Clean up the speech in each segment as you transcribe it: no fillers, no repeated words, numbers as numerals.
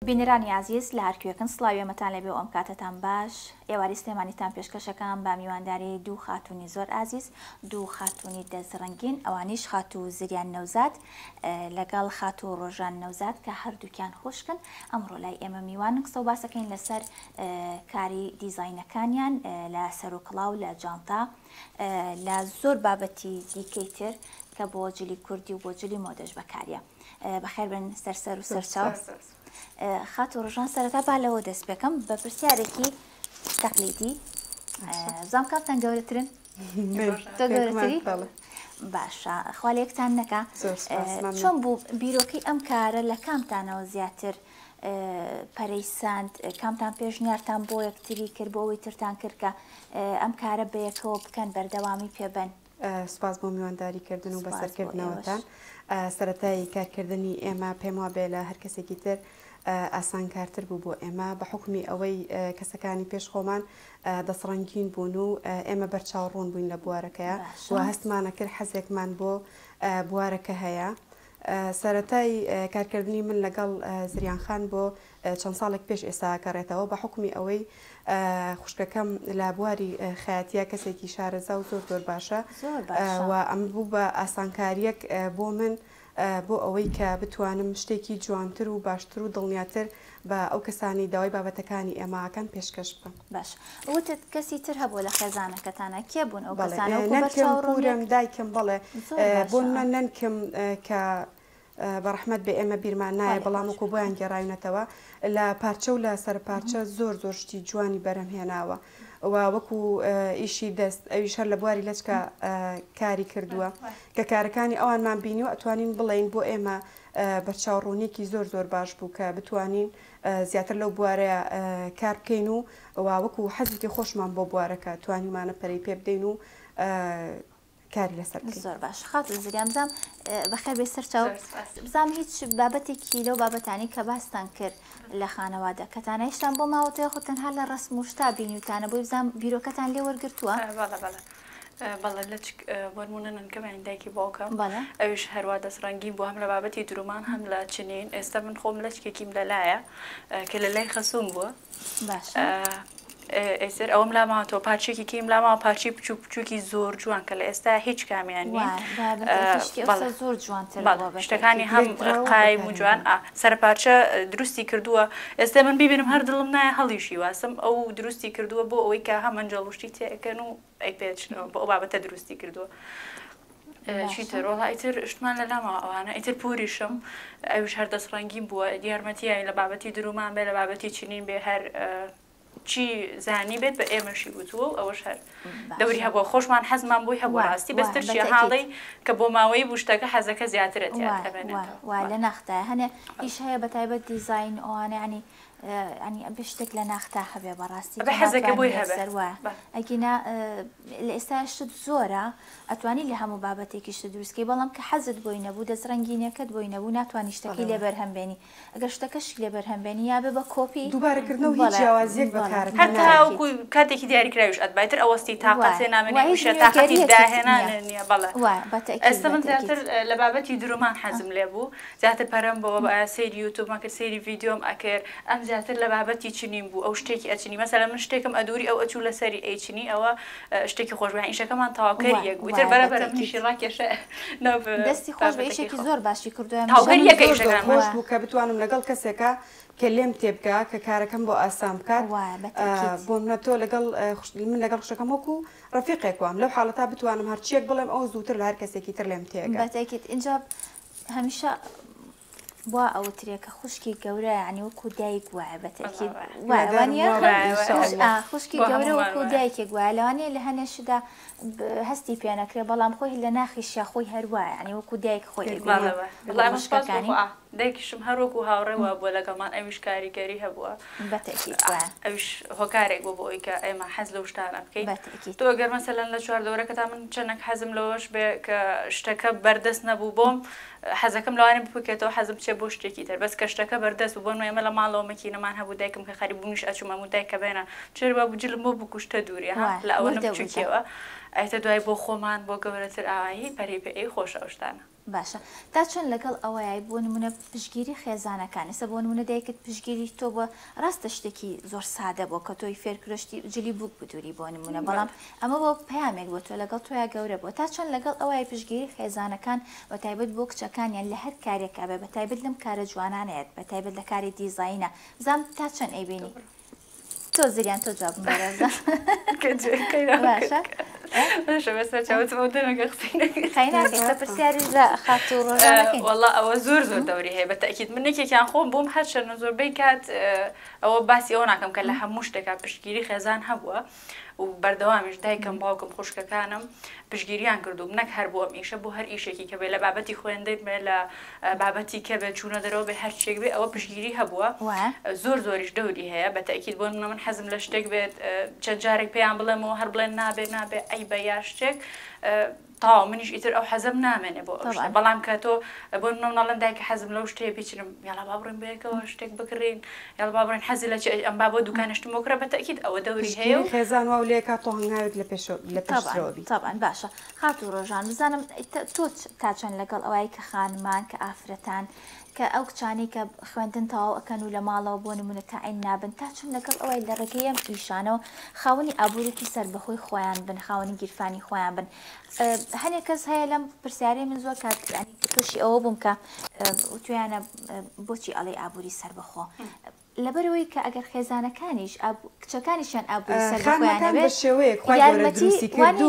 بینەرانی عزیز لە هەرکوێکن سڵاوێمەتان لەبێ و ئەم کاتتان باش ئێواری سلێمانیتان پێشکەشەکان با میوانداری دوو خاتوونی زۆر ئازیز دوو خاتوونی دەزڕنگین ئەوانیش خاتوو زریان نەوزاد لەگەڵ خاتوو ڕۆژان نەوزاد کە هەردووکیان خۆشکن ئەمڕۆ لای ئێمە میوانن قسە و باسەکەین لەسەر کاری دیزاینەکانیان لە سەر و کڵاو لە جانتا لە زۆر بابەتی دیکەی تر کە بۆ جلی کوردی و بۆ جلی مۆدەژ بەکاریە بەخێر بن سەر و سەرچاو خاتو ڕۆژان سەرەتا با لەوە دەست بێکەم بە پرسیارێکی تەقلیدی بزانم کامتان گەورەترن تۆ گەورەتری باشە خوالەیەکتان نەکا چۆن بوو بیرۆکەی ئەم کارە لە کامتانەوە زیاتر پەرەیساند کامتان پێشنیارتان بۆ یەکتری کرد بۆ ئەوەی ترتان کرد کە ئەم کارە بەیەکەوە بکەن بەردەوامی پێبەن سوپاس بۆ میوانداریکردن و بەسەرکردنەوەتان سەرەتایی کارکردنی ئێمە پێم وابێ لە هەر کەسێکی تر ئاسان کارتر بوو بۆ ئێمە بە حکمی ئەوەی کەسەکانی پێش خۆمان دەسڕنگین بوون و ئێمە بەرچاوڕوون بووین لە بوارەکەیە و هەستمانە کرد حەزێکمان بۆ بوارەکە هەیە سەرەتای کارکردنی من لەگەڵ زریانخان بۆ چەند ساڵێک پێش ئێستا کارێتەوە بە حکمی ئەوەی خوشکەکەم لە بواری خەیاتیە کەسێکی شارەزا و زۆر باشە و ئەم بوو بە ئاسانکاریەک بۆ من بۆ ئەوەی کە بتوانم شتێکی جوانتر و باشتر و دڵنیاتر بە ئەو کەسانی داوای بابەتەکانی ئێماکان پێشکەش بم باش وتت کەسی تر هەبوو لە خێزانەکەتانە کێ بوون ئەو کەسانەکەم دایکم بڵێ بۆ من نەنکم کە بەڕەحمەت بە ئێمە بیرمان نایە بەڵام وەکو بۆیان گێڕاوینەتەوە لە پارچە و لە سەر پارچە زۆر شتی جوانی بەرەمهێناوە و وەکو ئیشی دەست ئەویش هەر لە بواری لەچکە کاری کردووە کە کارەکانی ئەوانمان بینی و ئەتوانین بڵێین بۆ ئێمە بەرچاوڕوونێکی زۆر باش بوو کە بتوانین زیاتر لەو بوارەیە کار بکەین و وەکو حەزێکی خۆشمان بۆ بوارەکە توانیمانە پەرەی پێ بدەین و کاری لەسەر زۆر باش خات زریان بزانم بەخێر بێ سەرچاو بزانم هیچ بابەتێکی لەو بابەتانی کە باستان کرد لە خانەوادە کەتانە هێشتان بۆ ماوەتەوە خۆتەن هەر لە ڕسم و شتا بینیوتانە بۆی بزانم بیرۆکەتان لێ وەرگرتووە بەڵێ لە وەرمونە نەنکەمان دایکی بۆکەم ئەوش هەروە دەسڕەنگی بۆ هەم لە بابەتی درومان هەم لە چنین ئێستا من خۆم لەچکێکیم لەلایە کە لە لای خەسوم بووە باش ئێسر ئەوم لاماوەتەوە پارچێکی کیم لاما پارچی بچووکی زۆر جوان کە لە ئێستا هیچ کامیان زۆر جوانتر شتەکانی هەم قایم و جوان سەرپارچە دروستی کردووە ئێستا من ببینم هەر دڵم نایە هەڵیشی واسم ئەو دروستی کردووە بۆ ئەوەی کە هەم ئەنجەڵوشتی تێکەن و ئەی پێچنەوە بۆ ئەو بابەتە دروستی کردووە چیتەوە ئیتر شتمان لە لامەوە ئەوانە ئیتر پوریشم ئەوش هەر دەسڕەنگیم بووە یارمەتیایی لە بابەتی درومان بێ لە بابەتی چنین بێ هەر چی زانی بێت بە ئێمەشی بوتووە و ئەوەش هەر دەوری هەبووە خۆشمان حەزمان بۆی هەبوو ڕاستی بەستر چی حاڵی کە بۆ ماوەی بوشتەکە حەزەکە زیاترە وا لە ناختە هەنێ ئیش هەیە بە تایبەت دیزاین ئەوانە ینی ئەبێ شتێک لە ناختا هەبێ بەڕاستی حەزەکە بۆی هەبێت ئەگینا لە ئێستا شت زۆرە ئەتوانی لە هەموو بابەتێکی شت دروستکەی بەڵام کە حەزت بۆی نەبوو دەسڕەنگینەکەت بۆی نەبوو ناتوانانی شتەکەی لێبەر هەمبێنی ئەگەر شتەکەش لێبەر هەمبێنی یا بێ بە کۆپی دووبارەکردنەوە هیچ جیاوازیەک بەکار هەتاوەکو کاتێکی دیاریکراویش ئەتبایتر ئەوەستی تااقەتێ نامێنێ وشە تااقەتی داهێنانە نییە بەڵێ ئێستا من زیاتر لە بابەتی درومان حەزم لێ بوو زیاتر پەرەم بۆ سەیری یوتیوبمان کرد سەیری ڤیدیۆم ئەکرد ئەم زیاتر لە بابەتی چنین بوو ئەو شتێکی ئەچنی مەسەلەن من شتێکم ئەدووری ئەو ئەچوو لەسەری ئەیچنی ئەوە شتێکی خۆش بە ئیشەکەمان تاواکەری یەک بوو تر بەرەبەرە منیشی ڕاکێشە دەستی خۆش بە ئیشێکی زۆر باشی کردووە تاوکەریەکە ئیشەکان خۆش بوو کە بتوانم لەگەڵ کەسێکە کە لێم تێبکە کە کارەکەم بۆ ئاسان بکات بۆ منە تۆ من لەگەڵ خشەکەم وەکو ڕەفیقێک وام لەو حاڵەتا بتوانم هەرچیەک بڵێم ئەو زووتر لە هەر کەسێکی تر لێم تێگە بەتاکید اینجا هەمیشە بۆ ئەوە ترێکە خوشکی گەورە عنی وەکو دایک وایە بەتاکید خوشکی گەورە وەکو دایکێک وایە لەوانەیە لە هەنێشدا هەستی پێ نەکرێ بەڵام خۆی لە ناخیشیا خۆی هەروایە عنی وەکو دایک خۆی شتەکانی دایکیشم هەروەکو هاوڕێوە بۆ لەگەڵمان ئەویش کاریگەری هەبووە بەتاکید ئەویش هۆکارێک بۆ بۆی کە ئێمە حەز لەو شتانە بکەین تۆ ئەگەر مەسەلەن لە چواردەوەرەکەتا من چەندێک حەزم لەوەش بێ کە شتەکە بەردەست نەبوو بۆم حەزەکەم لەوانێ بکێتەوە حەزم چێ بۆ شتێکی تر بەس کە شتەکە بەردەست بوو بۆن ئێمە لە ماڵەوە مەکینەمان هەبوو دایکم کە خەریب بوونیش ئەچوومە و دایکە بێنە چێر با بجلم بۆ بکوشتە دووری لە ئەوە نەبچووکیەوە ئەیتە دوای بۆ خۆمان بۆ گەورەتر ئاوایی پەری پێ ئەی خۆشە ئەو شتانە باشە تا چۆن لەگەڵ ئەوەیە بۆ نمونە پشگیری خێزانەکان ئێستا بۆ نمونە دایکت پشگیری تۆ بە ڕاستە شتێکی زۆر سادە بۆ کە تۆی فێرکرۆشتی جلی بووک بدووری بۆ نمونە بەڵام ئەمە بۆ پەیامێک بۆ تۆ لەگەڵ تۆیا گەورە بۆ تا چۆن لەگەڵ ئەوەیە پشگیری خێزانەکان بە تایبەت بۆ کچەکانیان لە هەر کارێکا بێ بە تایبەت لەم کارە جوانانەیەت بە تایبەت لە کاری دیزاینە زانام تا چۆن ئەیبینی تۆ زریان تۆ جواب بەرەزە خەیناکەیتە پرسیاری لە خات و ڕۆژانەکەی والله ئەوە زۆر دەوری هەیە بە تەکید من یەکێکیان خۆم بۆم هەر شەرنە زۆربەی کات ئەوە باسی ئەوە ناکەم کە لە هەموو شتێکا پشتگیری خێزان هەبووە و بەردەوامیش دایکم باوکم خوشکەکانم پشتگیریان کردو نەک هەر بۆ ئەم ئیشە بۆ هەر ئیشێکی کە بێ لە بابەتی خوێندەی بێ لە بابەتی کە بێ چوونە دەرەوە بێ هەر شتێک بێ ئەوە پشتگیری هەبووە زۆریش دەوری هەیە بە تەکید بۆ من حەزم لە شتێک بێت چەند جارێک پێیان بڵێمەوە هەر بڵێن نابێ ئەی بە یا شتێک تاو منیش ئیتر ئەو حەزم نامێنێ بۆ بەڵام کە تۆ بۆ ناڵەن دایکە حەزم لەو شتێ بچرم یاڵا با بڕین بەیەکەوە شتێک بکڕین یاڵ با بڕین حەزی لە ئەم با بۆ دوکانشتمۆکرە بە تەکید ئەوە دەوری هەیە و خێزان وا لێ کات تۆ هەنگاوێت لە پێشەوەبی تەبان باشە خات و ڕۆژان بزانم تۆ تا چۆن لەگەڵ ئەوەی کە خانمان کە ئافرەتان کە ئەو کچانی کە خوێندن تەواو ئەکەن و لە ماڵەوە بۆ نمونە تاعین نابن تا چۆن لەگەڵ ئەوەی لە ڕێگەی ئەم ئیشانەوە خاوەنی ئابوورێکی سەربەخۆی خۆیان بن خاوەنی گیرفانی خۆیان بن هەنێک کەس هەیە لەم پرسیارەی من زۆر کات تووشی ئەوە بووم کە تویانە بۆچی ئەڵێ ئابووری سەربەخۆ لەبەرەوەی کە ئەگەر خێزانەکانیش کچەکانیشیان ئابووری سەربەخۆیانە بێت شێوەیەک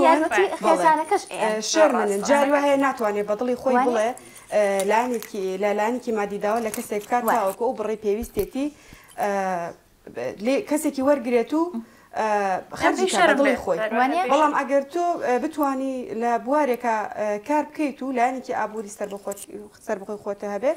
یارمەتی خێزانەکەش شەرمەن جاری وهەیە ناتوانێت بەدڵی خۆی بڵێ لایەنێکی مادیداوە لە کەسێک کات تاوەکە و بڕێ پێویستێتی کەسێکی وەرگێت و خەرجی بەدڵی خۆی بەڵام ئەگەر تۆ بتانی لە بوارێکە کار بکەیت و لایەنێکی ئابووری سەربەخۆی خۆتە هەبێ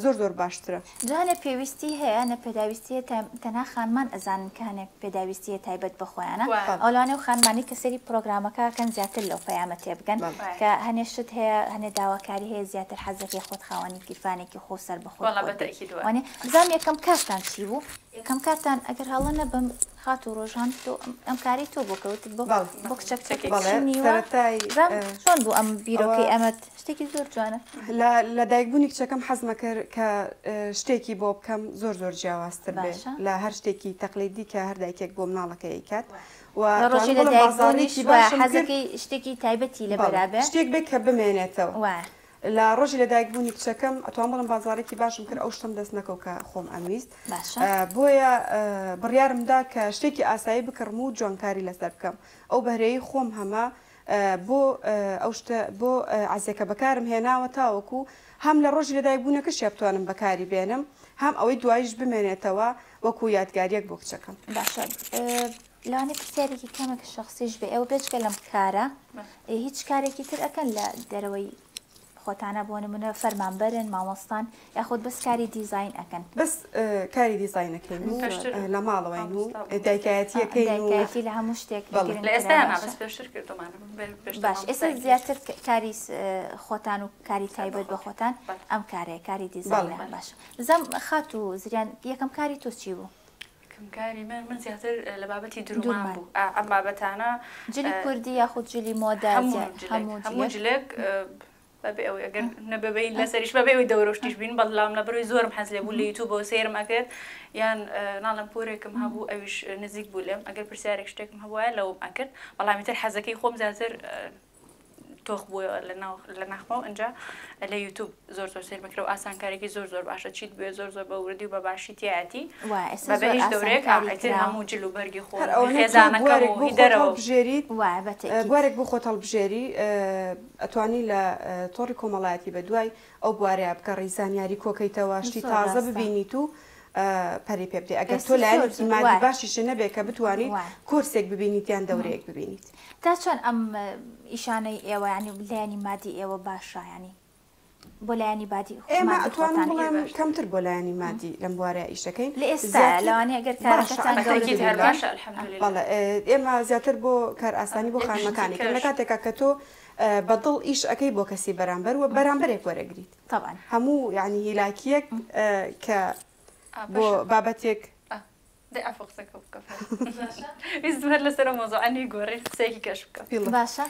زۆر باشترە جوانە پێویستی هەیە نە پێداویستیە تەنها خانمان ئەزانن کە هەنێک پێداویستیە تایبەت بەخۆیانە ئەوڵانە و خانمانی کە سەری پرۆگرامەکەکەن زیاتر لەو پەیامە تێبگەن کە هەنێشت هەیە هەنێ داواکاری هەیە زیاتر حەزەکەی خۆت خاوەنی گیرفانێکی خۆ سەربەخۆ بزانام یەکەم کارتان چی بوو یەکەم کارتان ئەگەر هەڵەنە بم خات و ڕۆژان تۆ ئەم کاری تۆ بۆ کەوتت بۆ کچەکچەکەنیوە چۆن بوو ئەم بیرۆکەی ئەمەد شتێکی زۆر جوانە لە دایکبوونی کچەکەم حەزمە کرد کە شتێکی بۆ بکەم زۆر جیاوازتر بێ لە هەر شتێکی تەقلیدی کە هەر دایکێک بۆ مناڵەکەی کات ڕۆژی لە دایکبوونیش حەزەکەی شتێکی تایبەتی لە بەرابێ شتێک بێت کە بمێنێتەوە لە ڕۆژی لە دایکبوونی کچەکەم ئەتوان بڵم بازارێکی باشم کرد ئەو شتم دەست نەکەو کە خۆم ئەویست بۆیە بڕیارمدا کە شتێکی ئاسایی بکڕم و جوانکاری لەسەر بکەم ئەو بەهرەیە خۆم هەمە بۆ عزیەکە بەکارم هێناوە تاوەکو هەم لە ڕۆژی لە دایکبوونەکەش بتوانم بەکاری بێنم هەم ئەوەی دوایش بمێنێتەوە وەکو یادگاریەک بۆ کچەکەم باشە لەوانەیە پرسیارێکی کەمێک شخصیش بێ ئەوە بێچکە لەم کارە هیچ کارێکی تر ئەکەن لە دەرەوەی خۆتانە بۆ نمونە فەرمانبەرن مامۆستان یاخود بەس کاری دیزاین ئەەکەن بەس کاری دیزاینەکەین لە ماڵەوەین و دایکایەتیەکەی لە هەموو شتێک باش ئێستا زیاتر کاری خۆتان و کاری تایبەت بە خۆتان ئەم کارەیە کاری دیزاین باش زەم خات و زریان یەکەم کاری تۆ چی بوو؟ کاری من زیاتر لە بابەتی درومان بوو ئەم بابەتانە جلی کوردی یاخود جلی مۆدا هەموو جلێک بەبێ ئەوەی ئەگەر نەبەبین لەسەریش بەبێ ئەوی دەورۆشتیش بین بەڵام لە بڕۆی زۆرم حەز لێ بوو لە یوتیوبەوە سێرم ئەکرد یان ناڵم پۆرێکم هەبوو ئەویش نزیک بوو لێم ئەگەر پرسیارێک شتێکم هەبووە لەوم ئەکرد بەڵامی تر حەزەکەی خۆم زیاتر تۆخ بووە لە ناخمەوە ئەنجا لە یوتیوب زۆر سێرمەکرە و ئاسانکارێکی زۆر باشە چیت بوێ زۆر بە وردی و بە باشی تایەتی بە هیچ دەورێک ئاهەتر هەموو جل و بەرگی خۆ خێزانەکە و دەرەوە بژێریت بوارێک بۆ خۆت هەڵبژێری ئەتوانی لە تۆڕی کۆمەڵایەتی بە دوای ئەو بوارەیە بکە ڕیزانیاری کۆکەیتەوە شتی تازە ببینیت و پەری پێ بدەیت ئەگەر تۆ لایەنێکی مادی باشیش نەبێت کە بتوانیت کورسێک ببینیت یان دەورەیەک ببینیت تا چۆن ئەم ئیشانەی ئێوە ینی لایەنی مادی ئێوە باشە ینی بۆ لایەنی بادی ئێمە ئەتوانم بڵێم کەمتر بۆ لایەنی مادی لەم بوارە ئیشەکەین لە ئێستا لەوانەیە ئەگەر کارەکەتان ئێمە زیاتر بۆ کار ئاسانی بۆ خانمەکانی لە کاتێکا کە تۆ بەدڵ ئیش ئەەکەی بۆ کەسی بەرامبەر و بەرامبەرێک وەرەگریت طبعا هەموو یعنی هیلاکیەک کە بۆ بابەتێک دي أفوقسك بكفر إزمر لسر موضوع أني جوري سيكي كشبك باشا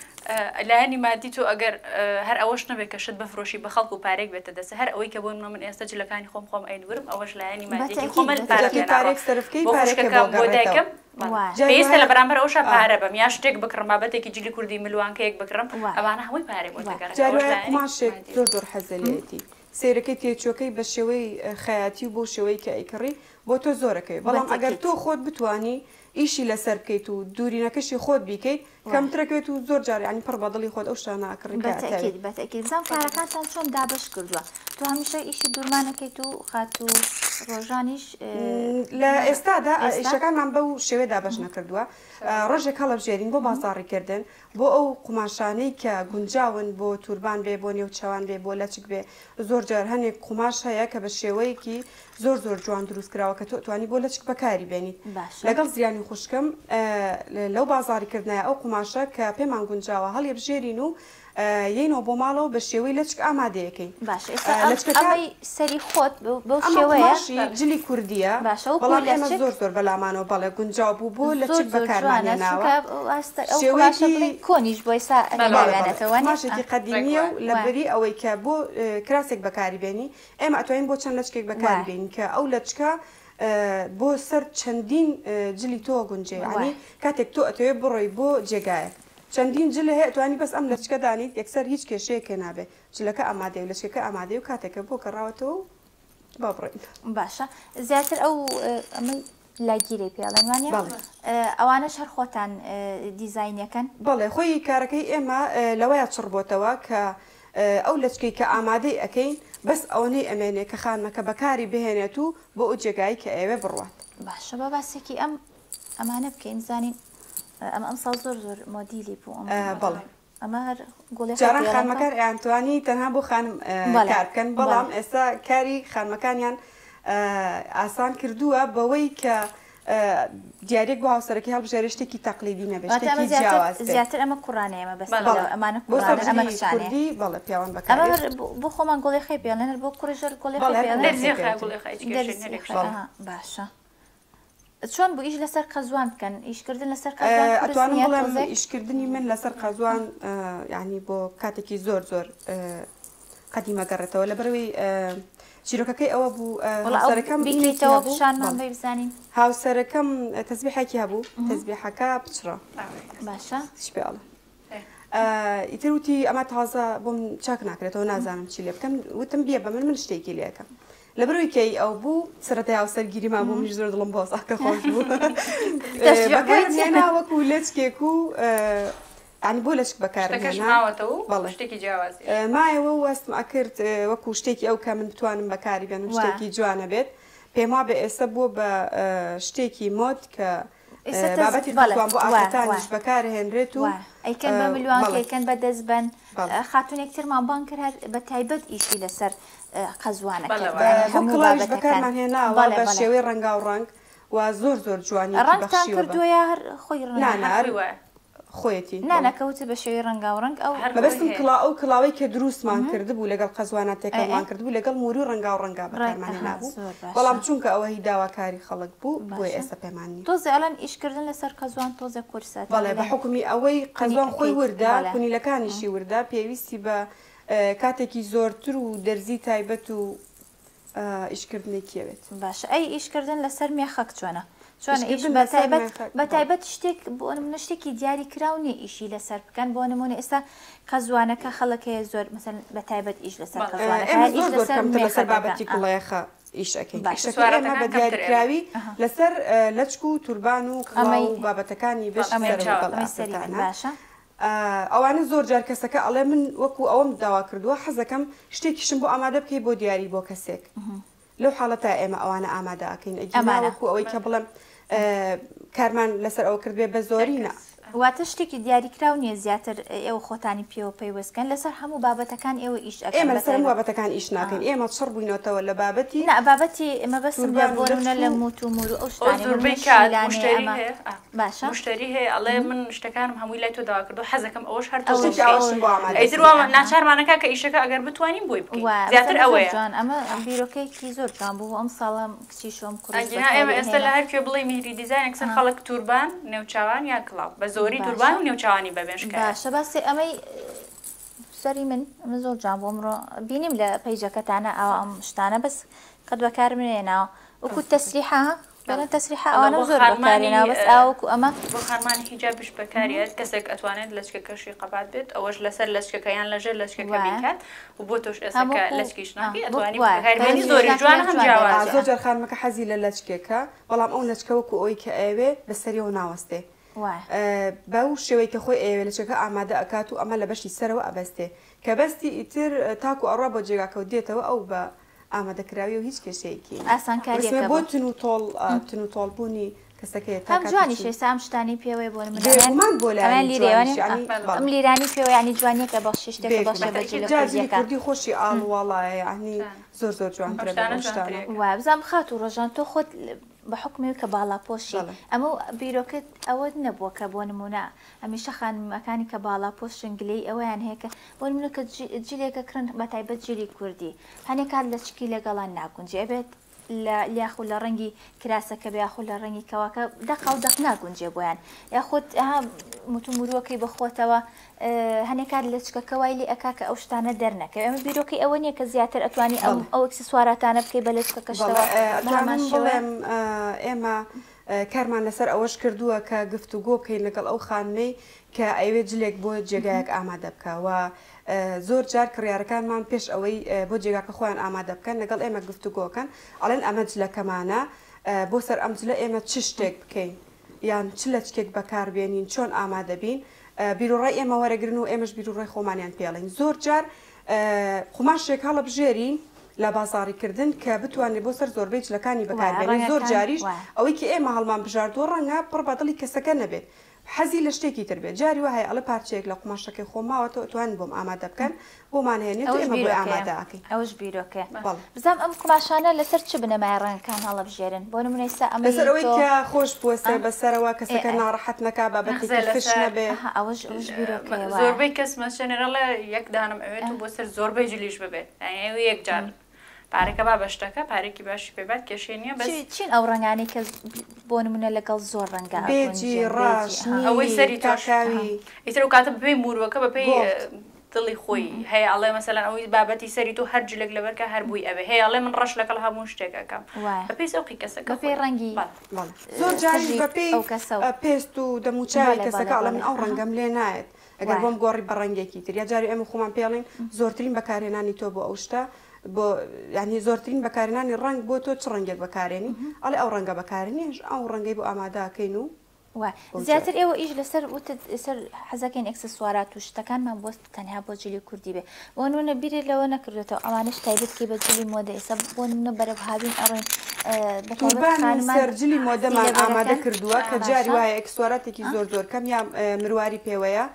لأني ما ديتو أجر هر أوش نبي كشد بفروشي بخلق وبارك بتدس هر أوي كبون من يستجل كاني خم أي دورم أوش لأني ما ديتي خم البارك صرفكي بارك بوداكم بيست لبرامبر أوشا باربم ياشتك بكرم ما بتك يجي كردي ملوان كيك بكرم أبانا هوي بارك بوداكم جاري قماشك دور حزليتي سيركي تيچوكي بشوي خياتي بو شوي كايكري بو تو زوركي بلام اگر تو خود بتواني إشي لسر بكيتو دوري نكشي خود بيكي كم تركيتو زور جاري يعني پر بدلي خود أوشتانا أكري بالتأكيد بالتأكيد زم كاركان تنشون دابش كردوا تو هميشه إشي دورمانه كيتو خاتو روجانيش لا استادا شكان عم بو شوي دابش نكردوا رجك هلا بجيرين بو بازاري كردن بو أو قماشاني كجنجاون بو توربان بي بو نيوتشوان بي بو لاتشك بي زور جار هني قماش هيا كبشوي كي زور جوان دروس كراوة كتواني بو لاتشك بكاري بيني لقل زياني خوشكم لو بازاري كردنا أو قماشة كبيمان جنجاوة هل يبجيرينو يينو بو مالو بشوي لاتشك أماديكي باش أمي سري خود بو شوية ماشي جلي كردية باشا والله أنا زور بلا مانو بلا جنجاو بو لاتشك بكار ماني ناوا شوية كونيش بويسا ماشي قديمية لبري أو كابو كراسك بكاري بيني أما أتوين بو چند لاتشك بكاري بيني كأو لاتشكا بو سر چندين جلي تو گونجه يعني كاتك تو أتوي بروي بو جگايك چندين جلي هي تواني بس أم لاتشكا داني يكسر هيچ كشي كنابه جلك أمادي ولاتشكا أمادي وكاتك بو كراوتو بابروي باشا زياتر أو أمي لاگیری پیاڵێن ئەوانەش هەر خۆتان دیزاینەکەن بەڵێ خۆی کارەکەی ئێمە لەوەیە چڕبۆتەوە کە ئەو لەچکەی کە ئامادەی ئەەکەین بەس ئەوەی ئەمێنێ کە خانمەکە بەکاری بهێنێت و بۆ ئەو جێگایی کە ئێوێ بڕوات باشە بە باسێکی ئەمانە بکەین زانین ئەم ساڵ زۆر مۆدیلی بوو بەڵێ ئەمە هەر گوڵی جاران خانمەکان ئەیانتوانی تەنها بۆ خانم کار بکەن بەڵام ئێستا کاری خانمەکانیان ئاسان کردووە بەوەی کە دیارێک بۆ هاوسەرەکەی هەڵبژێرێ شتێکی تەقلیدی نەبێت شتێکی جیاواز زیاتر ئەمە کوڕانەیەمە بەس ئەمانە ئەمە کشانێ بەڵێ پیاوان بەکار بۆ خۆمان گۆڵی خێ پێڵێن هەر بۆ کوڕژەر گۆڵی باشە چۆن بۆ ئیش لەسەر قەزوان بکەن ئیشکردن لەسەر ئەتوانم بڵێم ئیشکردنی من لەسەر قەزوان یعنی بۆ کاتێکی زۆر قەدیمە گەڕێتەوە لەبەرەوەی چیرۆکەکەی ئەوە بوو هاوسەرەکەم تەزبیحێکی هەبوو تەزبیحەکە پچڕە باشە شپێڵە ئیتر وتی ئەمە تازە بۆم چاک ناکرێتەوە نازانم چی لێ بکەم وتم بێ بە من شتێکی لێەکەم لەبەرەوەی کەی ئەو بوو سەرەتای هاوسەرگیریمان بوو منیش زۆر دڵم بۆ ساکە خۆش بوو بەکارهێنا وەکو لەچکێک و عنی بۆ لەچک بەکارهێناوەتەوە شتێکی جیاوازی مایەوە وەستم ئەکرد وەکو شتێکی ئەو کە من بتوانم بەکاری بێنم شتێکی جوانە بێت پێم وا بە ئێستا بووە بە شتێکی مۆد کە بابەتی خەڵکوان بۆ ئافرەتانیش بەکارهێنرێت و ئەیکەن بە ملوانکەکەن بە دەستبەن خاتونێکترمان بان کرد بە تایبەت ئیشی لەسەر قەزوانەکە هەموو بەکارمان هێناوە بە شێوەی ڕەنگا و ڕەنگ و زۆر جوانی ڕەنگتان کردووە هەر خۆی ڕەنگە خۆیەتی نانەکەوتە بە شێوەی ڕەنگا و ڕەنگ ئەو بەبستم ئەو کڵاوەی کە دروستمان کردبوو لەگەڵ قەزوانەتێکمان کردبوو لەگەڵ موری و ڕەنگا و ڕەنگا بەکارمان هێنابوو بەڵام چونکە ئەوە هی داواکاری خەڵک بوو بۆی ئێستا پێمانی تۆزە ئەلەن ئیشکردن لەسەر قەزوان تۆزە کورسات بەڵێ بە حکومی ئەوەی قەزوان خۆی وردا کونیلەکانیشی وردا پێویستی بە کاتێکی زۆرتر و دەرزی تایبەت و ئیشکردنێکیەوێت باشە ئەی ئیشکردن لەسەر مێخەک چۆنە چۆن ئیش بە تایبەت شتێک بۆ نمونە شتێکی دیاری کراونی ئیشی لەسەر بکەن بۆ نمونە ئێستا قەزوانەکە خەڵکەیە زۆر مەسەن بە تایبەت ئیش لەسەر لەسەر بابەتی گوڵەیەخە ئیشەکەی بە دیاریکراوی لەسەر لەچک و توربان و کڵاو و بابەتەکانی بەش باشە ئەوانە زۆر جار کەسەکە ئەڵێ من وەکو ئەوەم داوا کردووە حەزەکەم شتێکیشم بۆ ئامادە بکەی بۆ دیاری بۆ کەسێک لەو حاڵەتە ئێمە ئەوانە ئامادە ئەکەین ئەگەر وەکو ئەوەی کە بڵێم کارمان لەسەر ئەو کردبێ بە زۆرینە واتە شتێکی دیاریکراو نییە زیاتر ئێوە خۆتانی پێوە پەیوەستکەن لەسەر هەموو بابەتەکان ئێوە ئیش ئێمە لەسەر بابەتەکان ئیش ناکەین ئێمە چڕ بووینەوەتەوە لە بابەتی بابەتی ئێمە بەسم بۆنە لە موت و مور و ئەو باشە مشتری هەیە ئەڵێ من شتەکانم هەمووی لای تۆ داوا کردو حەزەکەم ئەوەش هەر ئەیتر ناچارمانەکە کە ئیشەکە ئەگەر بتوانین بۆی بکەین زیاتر ئەوەیە ئەمە بیرۆکەیەکی زۆر جوان بوو ئەم ساڵم کچی شۆم ئێمە ئێستا لە هەر کوێ بڵێ میری دیزاین ئەکسەر خەڵک توربان نێوچاوان یا کڵاو بە زۆری توربان و نێوچاوانی بەبێشکە باشە باسی ئەمەی سەری من ئەمە زۆر جوان بۆ ئەمڕۆ بینیم لە پەیجەکەتانە ئەو ئەم شتانە بەس قەت بەکار منێناوە وەکو تەسریحە بەڵێن تەسریحە ئەوانە زۆر بەکارێناوە بەس ئاوەکو ئەمە بۆ خانمانی حیجابش بەکارێت کەسێک ئەتوانێت لەچکەکەشی قەبات بێت ئەوەش لەسەر لەچکەکە یان لەژێر لەچکەکە بیکات و بۆ تۆش ئێستاکە لەچکیش ناکەی ئەتوانی بەکاربێنی زۆری جوان هەم جیاوازە زۆر جار خانمەکە حەزی لە لەچکێکە بەڵام ئەو لەچکە وەکو ئەوەی کە ئەوێ بەسەریەوە ناوەستێ بەو شێوەی کە خۆی ئێوێ لەچەکە ئامادە ئەکات و ئەمە لە بەشی سەرەوە ئەبەستێ کە بەستی ئیتر تاکو ئەڕوا بۆ جێگاکەوت دێتەوە ئەو بە ئامادەکراوی و هیچ کێشەیەکی ئاسانکاریەکە بۆ تن و تۆڵبوونی کەسەکەی هەم جوانی شێسام شتانی پێوەی بۆ من بۆ ئەم لیرانی پێوە ینی جوانیەکە بەخش شتێک بەخشە بەجێ کوردی خۆشی ئاڵوواڵایە ینی زۆر زۆر جوانترە وای بزانم خات و ڕۆژان تۆ خۆت بە حکمی کە باڵاپۆشی ئەمە بیرۆکت ئەوە نەبووە کە بۆ نمونە هەمیشە خانمەکانی کە باڵاپۆش شنگلەی ئەوەیان هەیە کە بۆ نمونە کە جلێکە کرن بە تایبەت جلی کوردی هەنێک کات لە چکی لەگەڵان ناگونجێ ئەبێت لیاخو لە ڕەنگی کراسەکە بیاخو لە ڕەنگی کەواکە دەقا و دەق ناگونجێ بۆیان یاخود متموروەکەی بەخۆتەوە هەنێکات لە چکەکە وای لێ ئەکا کە ئەو شتانە دەرنەکە ئەمە بیرۆکەی ئەوە نییە کە زیاتر ئەتوانی ئەو ئەکسسواراتانە بکەی بە لە چکەکەشتەوە ئێمە کارمان لەسەر ئەوەش کردووە کە گفتوگۆ بکەین لەگەڵ ئەو خانمەی کە ئەوێ جلێک بۆ جێگایەک ئامادە بکەوە زۆر جار کڕیارەکانمان پێش ئەوەی بۆ جێگاکە خۆیان ئامادە بکەن لەگەڵ ئێمە گفتوگۆکەن ئەڵێن ئەمە جلەکەمانە بۆ سەر ئەم جلە ئێمە چ شتێک بکەین یان چ لە چکێک بەکاربێنین چۆن ئامادە بین بیرۆڕای ئێمە وەرەگرن و ئێمەش بیرۆڕای خۆمانیان پێڵین زۆر جار قوماشێک هەڵە بژێرین لە بازاڕیکردن کە بتوانێت بۆ سەر زۆربەی جلەکانی بەکاربێنین زۆر جاریش ئەوەی کە ئێمە هەڵمان بژاردووە ڕەنگە پڕ بەدڵی کەسەکە نەبێت حەزی لە شتێکی تر بێت جاری وایە ئەڵە پارچەیەک لە قوماشەکەی خۆماوەتەوە توان بۆم ئامادە بکەن بۆمانهێنێت ئێمە بۆ ئامادەکەین ئەوش بیرۆکە بزانام ئەم قوماشانە لەسەر چ بنەمای ڕەنگەکان هەڵە بژێرن بۆ نمونەیستا ئەمە لەسەر ئەوەی کە خۆش بوەستێ بەسەرەوە کەسەکە ناڕەحەت نەکا بابەتێکی فش نەبێ ئەوش بیرۆکە زۆربەی کەس مەشێنێرەڵە یەک دانم ئەوێت و بۆ سەر زۆربەی جلیش ببێت ئەوە یەک جار پارێکە با بەشتەکە پارێکی باشی پێبات کێشێنیە بەس چین ئەو ڕنگانی کە بۆ نمونە لەگەڵ زۆر ڕەنگە بێجی ڕاشنی ئەوەی سەری تاشاوی ئیتر و کاتە بپێی موروەکە بەپێی دڵی خۆی هەیە ئەڵێ مەسەلەن ئەوەی بابەتی سەری تۆ هەر جلێک لەبەرکە هەر بووی ئەوێ هەیە ئەڵێ من ڕەش لەگەڵ هەموو شتێکەکەم بەپێی سەوقی کەسەکە بەپێی ڕەنگی زۆر جاری بەپێی پێست و دەموچاوی کەسەکە ئەڵێ من ئەو ڕەنگەم لێ نایەت ئەگەر بۆم گۆڕی بە ڕەنگێکی تر یا جاری ئێمە خۆمان پێڵین زۆرترین بەکارهێنانی تۆ بۆ ئەو شتە بۆ ینی زۆرترین بەکارهێنانی ڕنگ بۆ تۆ چ ڕەنگێک بەکارێنی ئەڵێ ئەو ڕەنگە بەکارێنیش ئەو ڕەنگەی بۆ ئامادەکەین و زیاتر ئێوە ئیش لەسەر سەر حەزەکەین ئەکسسوارات و شتەکانمان بۆ تەنها بۆ جلی کوردی بێ بۆ نمونە بیرێ لەوە نەکردێتەوە ئەوانش تایبەتکەی بە جلی مۆدە ئێستا بۆ نمونە بەرەبهاوین ئەڕێن سەرجلی مۆدەمان ئامادە کردووە کە جاری وایە ئەکسسواراتێکی زۆر زۆر کەم یا مرواری پێوەیە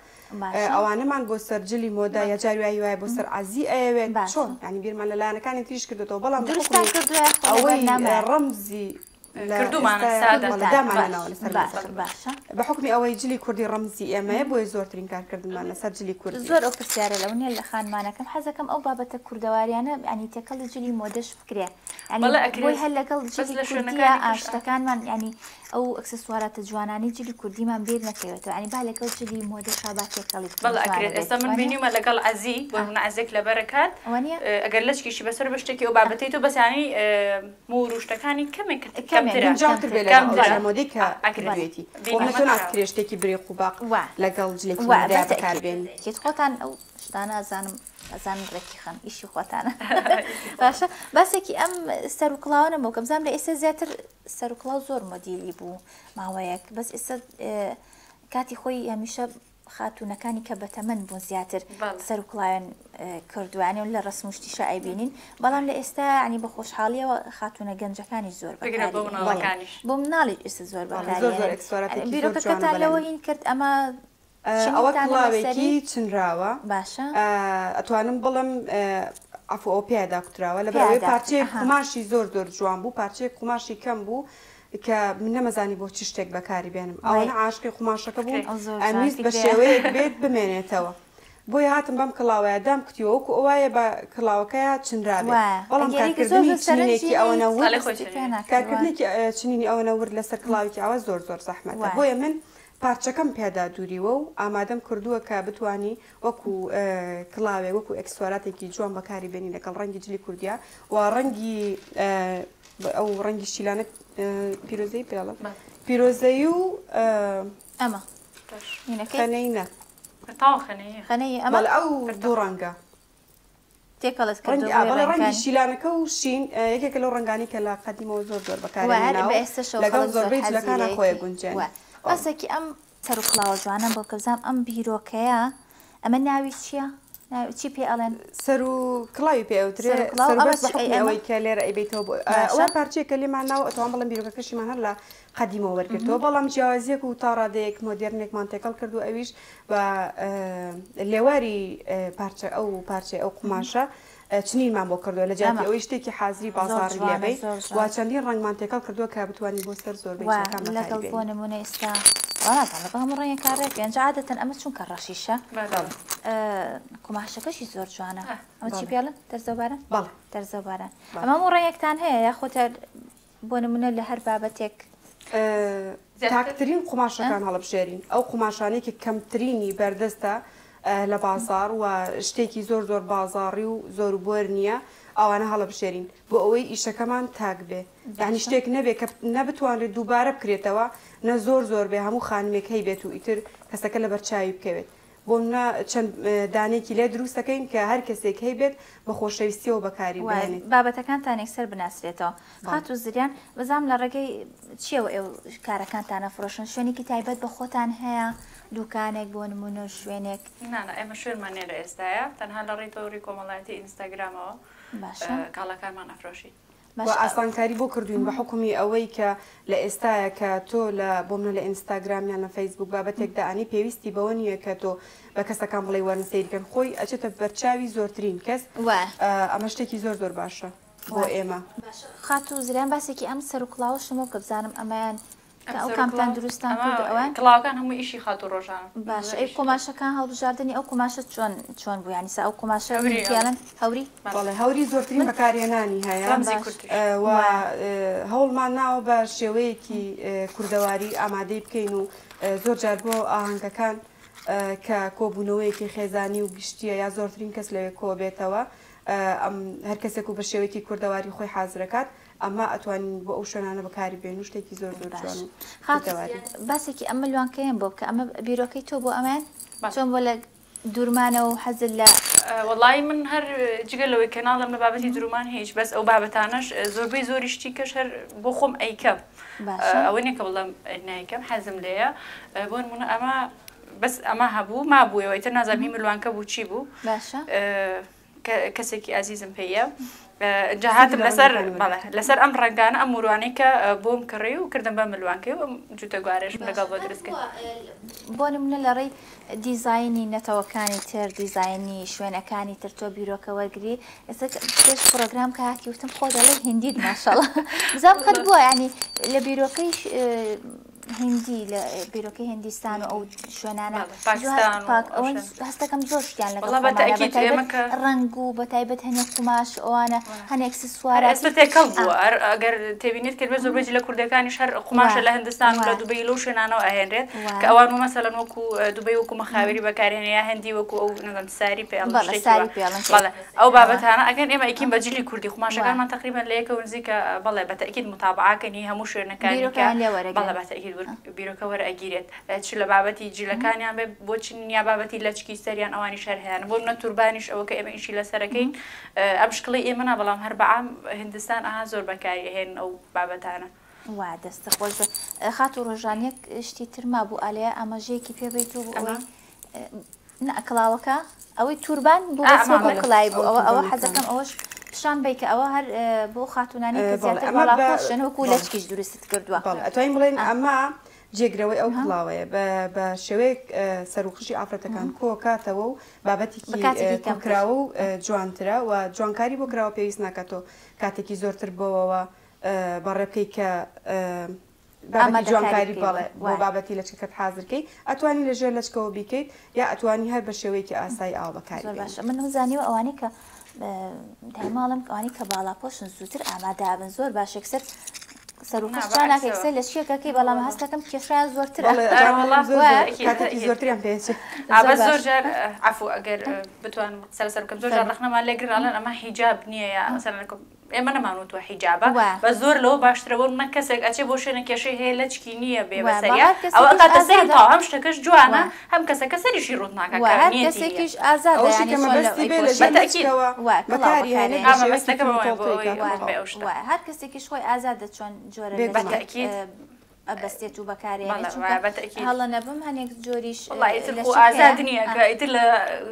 ئەوانەمان بۆ سەرجلی مۆدا یا جاروایی وایە بۆ سەر عزی ئەوێت چۆن ینی بیرمان لەلایەنەکانی تریش کردێتەوە بەڵام ئەوەی ڕەمزی بە حکمی ئەوەی جلی کوردی ڕەمزی ئێمەیە بۆی زۆرترین کارکردمان لەسەر جلی کوردی زۆر ئەو پرسیارە لەو نیە لە خانمانەکەم حەزەکەم ئەو بابەتە کوردەواریانە ینی تێکەڵی جلی مۆدەش بکرێ بۆی هەر لەگەڵ جلی کوردیە ئاشتەکانمان ینی ئەو ئەکسسواراتە جوانانی جلی کوردیمان بیر نەکەوێتەوە ینی با لەگەڵ جلی مۆدەشا با تێکەڵی ئێستا من بینیمە لەگەڵ عەزی بۆ من عەزێک لەبەرەکات ئەگەر لەچکیشی بەسەر بەشتێکی ئەو بابەتەی تۆ بەسانی موروشتەکانی کەمێک مۆدی کە ئەکرێتی تۆ ناکرێ شتێکی برێ قوباق لەگەڵ جلێکی بەکاربێن خۆتان ئەو شتانە ئەزانم ئەزانم ڕێکی خەم ئیشی خۆتانە باشە باسێکی ئەم سەر و کڵاوە نەمەوە کە بزانم لە ئێستا زیاتر سەر و کڵاو زۆر مۆدیلی بوو ماوەیەک بەس ئێستا کاتی خۆی هەمیشە خاتونەکانی کە بەتەمەن بوون زیاتر سەر و کڵاوێن کردووانێ و لە ڕسم و شتیشە ئەیبینین بەڵام لە ئێستا ینی بە خۆشحاڵیەوە خاتونە گەنجەکانی زۆر بۆ مناڵی ئێستا زۆر بەکارێنن بیرۆکەکەتان لەوە هین کرد ئەمە ئەوە کڵاوێکی چنراوە باشە ئەتوانم بڵم ئەفۆ ئەو پیادا کوتراوە لە بەرەوەی پارچەیەک قماشی زۆر جوان بوو پارچەیەک قماشی کەم بوو کە من نەمەزانی بۆ چی شتێک بەکاری بێنم ئەوەنە عاشقی قماشەکە بوو ئەویست بە شێوەیەک بێت بمێنێتەوە بۆی هاتم بەم کڵاوەیە دام کتیوەوەکو ئەوایە بە کڵاوەکەیە چنرابێ بەڵام کارکردنی چنینێکی ئەوەنە کارکردنێکی چنینی ئەوەنە ورد لەسەر کڵاوێکی ئەوە زۆر سەحمەتە بۆیە من پارچەکەم پێدا دووریوە و ئامادەم کردووە کە بتانی وەکو کڵاوێ وەکو ئەکسواراتێکی جوان بەکاری بێنی لەگەڵ ڕەنگی جلی کوردیا و ڕەنگی ئەو ڕەنگی شیلانە پیرۆزەی پێڵە پیرۆزەی و ئەمە خەنەینە خەنەی ئەمە ئەو دوو ڕەنگە تێکەڵت ڕەنگی شیلانەکە و شین یەکێکە لەو ڕەنگانی کە لە قەدیمەوە زۆر بەکارێناوە لەگەڵ زۆربەی جلەکانە خۆیە گونجێن بەسێکی ئەم سەر و کڵاوە جوانە بۆ کەزام ئەم بیرۆکەیە ئەمە ناوی چییە؟ چی پێ ئەڵێن سەر و کڵاوی پێوترێ ئەوەی کە لێرە ئەیبێتەوە ئەوە پارچێکە لێمان ناوە ئەتوان بڵم بیرۆکەکەشیمان هەر لە قەدیمەوە وەرگرتەوە بەڵام جیاوازیەک و تاڕادەیەک مۆدێرنێکمان تێکەڵ کردو ئەویش بە لێواری پارچە ئەو پارچە ئەو قماشە چنینمان بۆ کردووە لە جاتی ئەوەی شتێکی حازری بازاڕی لێبێ وا چەندین ڕنگمان تێکەڵ کردووە کە بتوانین بۆ سەر زۆربەی لەگەڵ بۆ نمونە ئێستا لەگەڵ هەموو ڕێیە کارێک پێنج عادەتەن ئەمە چونکە ڕەشیشە قماشەکەشی زۆر جوانە ئەمە چی پێڵن دەرزەوبارە دەرزەوبارە ئەمە هەموو ڕێیەکتان هەیە یاخۆتە بۆ نمونە لە هەر بابەتێک تاکترین قماشەکان هەڵبژێرین ئەو قماشانێکی کەمترینی بەردەستە لە بازار و شتێکی زۆر بازاڕی و زۆر بۆر نییە ئەوانە هەڵبژێرین بۆ ئەوەی ئیشەکەمان تاک بێ یعنی شتێک نەبێ کە نەبتوانێت دووبارە بکرێتەوە نە زۆر بێ هەموو خانمێک هەی بێت و ئیتر کەسەکە لە بەرچاوی بکەوێت بۆ چەند دانێکی لێ دروستەکەین کە هەر کەسێک هەی بێت بە خۆشەویستیەوە بەکاری بێنێت بابەتەکانتان یەکسەر بناسرێتەوە خات و زریان بەزام لە ڕێگەی چیەوە ئێوە کارەکانتانە فرۆشن شوێنێکی تایبەت بە خۆتان هەیە دوکانێک بۆ نمونە شوێنێک ئێمە شوێنمان نێرە ئێستاە تەنها لە ڕێتەوەری کۆمەڵایەتی ئینستاگرامەوە کاڵەکانمان ئەفرۆشی ئاسانکاری بۆ کردوین بە حکومی ئەوەی کە لە ئێستاە کە تۆ لە بۆ منە لە ئینستاگرامیان لە فەیسبوک بابەتێکدا ئەنی پێویستی بەوە نییە کە تۆ بە کەسەکان بڵێ وەرنسەیرکەن خۆی ئەچێتە بەرچاوی زۆرترین کەس ئەمە شتێکی زۆر باشە بۆ ئێمە خات و زریان باسێکی ئەم سەر و کڵاوشمە کە بزانم ئەمەیان ئەو کامتان دروستان کرد ئەوان کڵاوەکان هەموو ئیشی خات و ڕۆژان باش ئەی قۆماشەکان هەڵبژاردننی ئەو قۆماشە چۆن بوو ینی ئەو قۆماشە هەڵن هەوری هەوری زۆرترین بەکارهێنانی هەیە هەوڵمان ناوە بە شێوەیەکی کوردەواری ئامادەی بکەین و زۆر جار بۆ ئاهەنگەکان کە کۆبوونەوەیەکی خێزانی و گشتیە یا زۆرترین کەس لەوێ کۆ بێتەوە هەر کەسێک و بە شێوەیەکی کوردەواری خۆی حازرەکات ئەمە ئەتوانین بۆ ئەو شوێنانە بەکاری بێن و شتێکی زۆر جوان باسێکی ئەمە لوانکەیان بۆ بکە ئەمە بیرۆکەی تۆ بۆ ئەمان چۆن بۆ لە دوورمانە و حەزل لە وڵی من هەر جگەلەوەی کەناڵم لە بابەتی درومان هیچ بەس ئەو بابەتانش زۆربەی زۆری شتی کەش هەر بۆ خۆم ئەیکەم ئەوە نیە کە بڵم نایکەم حەزم لێیە بۆ نمونە ئەمە بەس ئەمە هەبوو ما بوویەوە ئیتر نازانمی ملوانکە بوو چی بوو کەسێکی ئازیزم پێیە جاهاتم لەسەر ئەم ڕنگانە ئەم مروانەی کە بۆم کڕێ و کردم بە ملوانکەی و جوتە گوارێشم لەگەڵ بۆ دروستکرد بۆ نمونە لە ڕێی دیزایانی نەتەوەکانی تر دیزایانی شوێنەکانی تر تۆ بیرۆکە وەرگری ئێستا پێش پرۆگرام کە هاتی وتم خۆ دەڵێ هندیت ماشەڵڵا بزانم خەت بووە ینی لە بیرۆکەی هندی لە بیرۆکەی هندستان و ئەو شوێنانە هەستەکەم زۆر شتیان لەگەڵ ڕنگ و بەتایبەت هەنێک قماش ئەوانە هەنێک سووارە ئێستا تێکەڵ بووە ئەگەر تێبینێت کرد بە زۆربەی لە کوردەکانی شەر قماشە لە هندستان و لە دوبەی لەو شوێنانەوە ئەهێنرێت کە ئەوان و مەسەلەن وەکو دوبەی وەکو مەخاوێری بەکارهێنە یا هەندی وەکو ئەو نەزانم ساری پێڵن ئەو بابەتانە ئەگەن ئێمە ئەیکین بە جلی کوردی قماشەکانمان تقریبا لە یەکەوە نزیکە بەڵێ بەتەئکید متابعاکەنی هەموو شوێنەکانی بەڵێ بەتەئکید بیرۆکە وەرئەگیرێت چ لە بابەتی جیلەکانیان بێ بۆچین یا بابەتی لەچکی سەریان ئەوانی شەر هەیەن بۆ منە توربانیش ئەوە کە ئێمە ئیشی لەسەرەکەین ئەم شکڵی ئێمە نا بەڵام هەر بەعام هندستان ئاها زۆر بەکاری هێن ئەو بابەتانە وا دەستە خۆش خات و ڕۆژانێک شتی ترما بوو ئالەیە ئاماژەیەکی پێ بێت و ئەوەی کڵاوەکە ئەوەی توربان بۆ بەچۆ کڵای بوو ئەوە حەزەکەم ئەوەش پیشان بی کە ئەوە هەر بۆ خاتونانی کە زیاتر بەڵاپۆشن وەکو لەچکیش دروست کردووە ئەتوانین بڵێن ئەمە جێگرەوەی ئەو کڵاوەیە بە شێوەیەک سەرۆخشی ئافرەتەکان کۆکاتەوە و بابەتێکی کراوە و جوانترە و جوانکاری بۆ کراوە پێویست ناکاتەوە کاتێکی زۆرتر بۆەوە بەڕێبکەی کە جوانکاری بەڵێ بۆ بابەتی لەچکەکەت حازرکەی ئەتوانی لەژێر لەچکەوە بیکەیت یا ئەتوانی هەر بە شێوەیەکی ئاسایی ئاو بەکاری باشە من زانیوە ئەوانی کە دایماڵم ئەوانی کە باڵاپۆشن زووتر ئامادەبن زۆر باشێکسەر سەرۆکشتان ناکەکسەر لە شێکەکەی بەڵام هەستەکەم کێشیان زۆرتر کاتێکی زۆرتریان پێچ زۆر جار عفو ئەگەر بتوان سەر بکەم زۆر جار ڕخنەمان لێگرناڵێن ئەمە حیجاب نییە یا ئێمە نەمانوتوە حیجابە بە زۆر لەوە باشترەوە من کەسێک ئەچێ بۆ شوێنە کێشەی هەیە لەچکی نییە بێ بەسەریا ئەوە کاتە سەری تاو هەم شتەکەش جوانە هەم کەسەکە سەریشی ڕوت ناکە کەسێکیش ئازادە هەر کەسێکیش خۆی ئازادە چۆن جۆرە ئەبەستێت و بەکارێنێت هەڵە نەبم هەنێک جۆریش ئازاد نییە کە ئیتر لە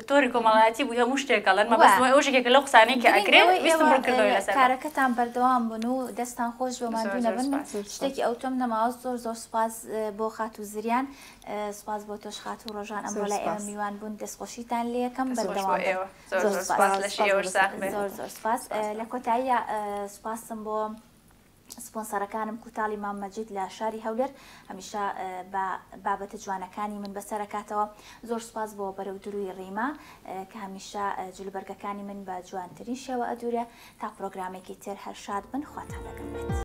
تۆری کۆمەڵایەتی بوو هەموو شتێکەڵەن مەبەستمە ئەو شتێکە لەو قسانەی کە ئەگرێت کارەکەتان بەردەوام بوون و دەستان خۆش بۆماندوو نەبن شتێکی ئەو تۆم نەماوە زۆر زۆر سوپاس بۆ خات و زریان سوپاس بۆ تۆش خات و ڕۆژان ئەمڕۆ لای ئێمە میوان بوون دەستخۆشیتان لێ یەکەم بەردەوام زۆر زۆر سوپاس لە کۆتاییە سوپاسم بۆ سپۆنسەرەکانم کوتاڵی مام مەجید لە شاری هەولێر هەمیشە بابەتە جوانەکانی من بەسەرەکاتەوە زۆر سوپاس بۆ بەرەو دروی ڕێما کە هەمیشە جلوبەرگەکانی من بە جوانترین شێوە ئەدورە تا پرۆگرامێکی تر هەر شاد بن خواتان لەگەڵ بێت.